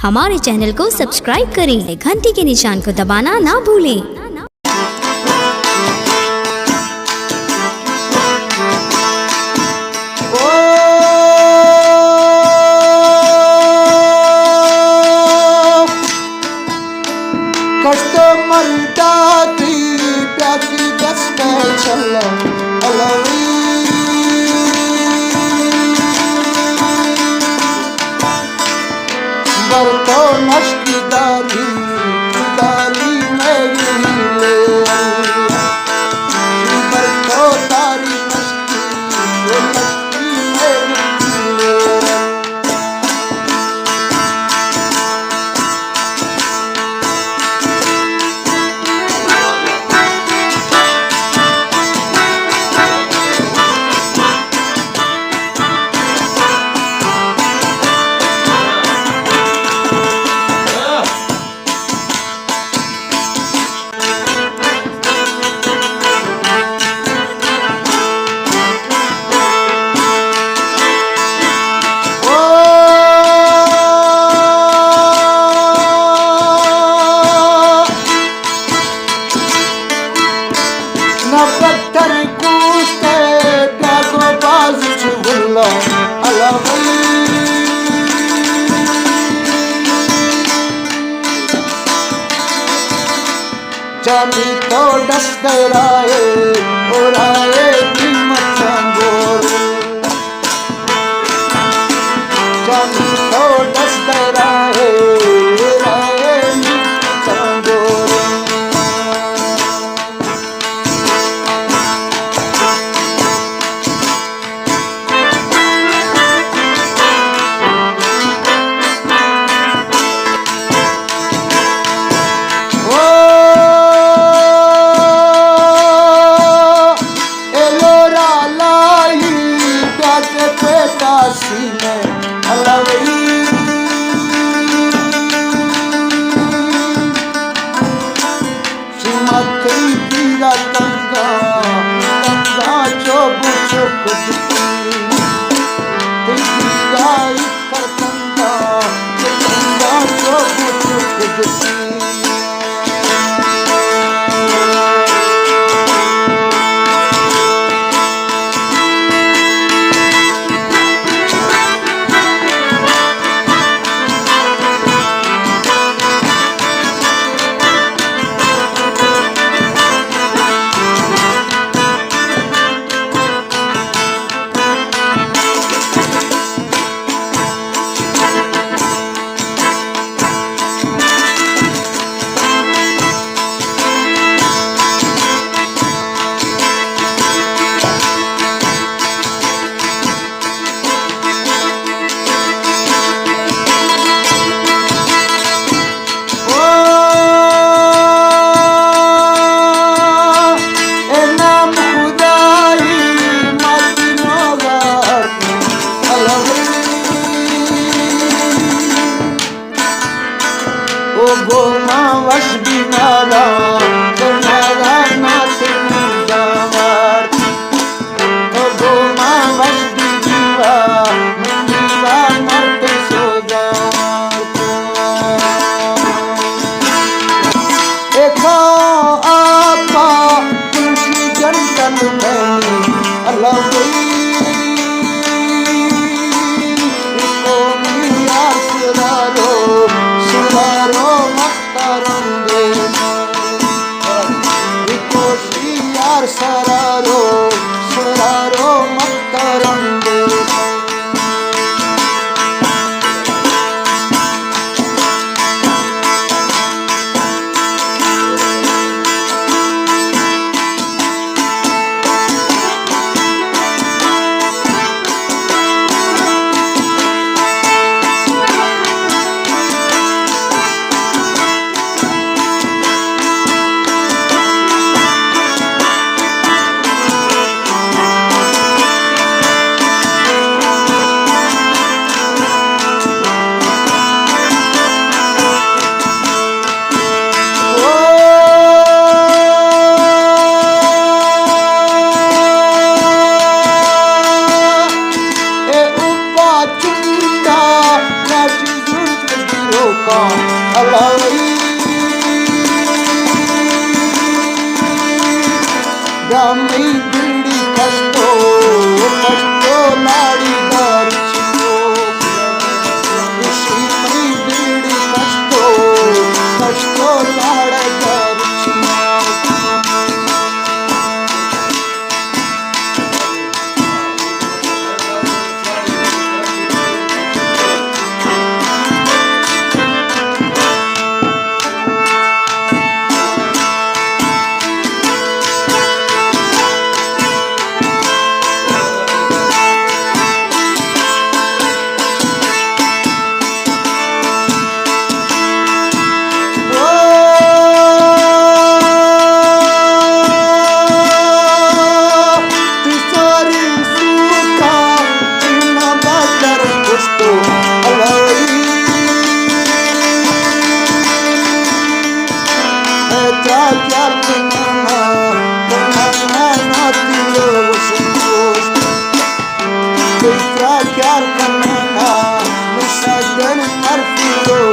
हमारे चैनल को सब्सक्राइब करें, घंटी के निशान को दबाना ना भूलें। कस्टमर डाटी प्यासी दस्ते चला अलवी बरतो नश्की दाली मेरी ले बरतो तारी नश्की मेरी ले पत्थर कूदते डाको बाज चुगला अलवली जानी तो डसते राये और आए कीमत गोर जानी तो डसते राये और आए कीमत गोर सीने अलवई सुमती पीरा तंगा चोब चुक दिखा इकर तंगा चोब चुक गोमा वश बिनारा तुम्हारा नाच जावार ओ गोमा वश बिना मेरा मर्द सो जावार देखो आपा तुलसी जंतल में अल्लाह सरारो सरारो मकरंदे का अलावई ब्राह्मी बिरडी कष्टो कष्टो नाड़ी दर्शितो ऋषि मई बिरडी कष्टो कष्टो नाड़ दर्शितो Chiar canana, mi sa del marfilo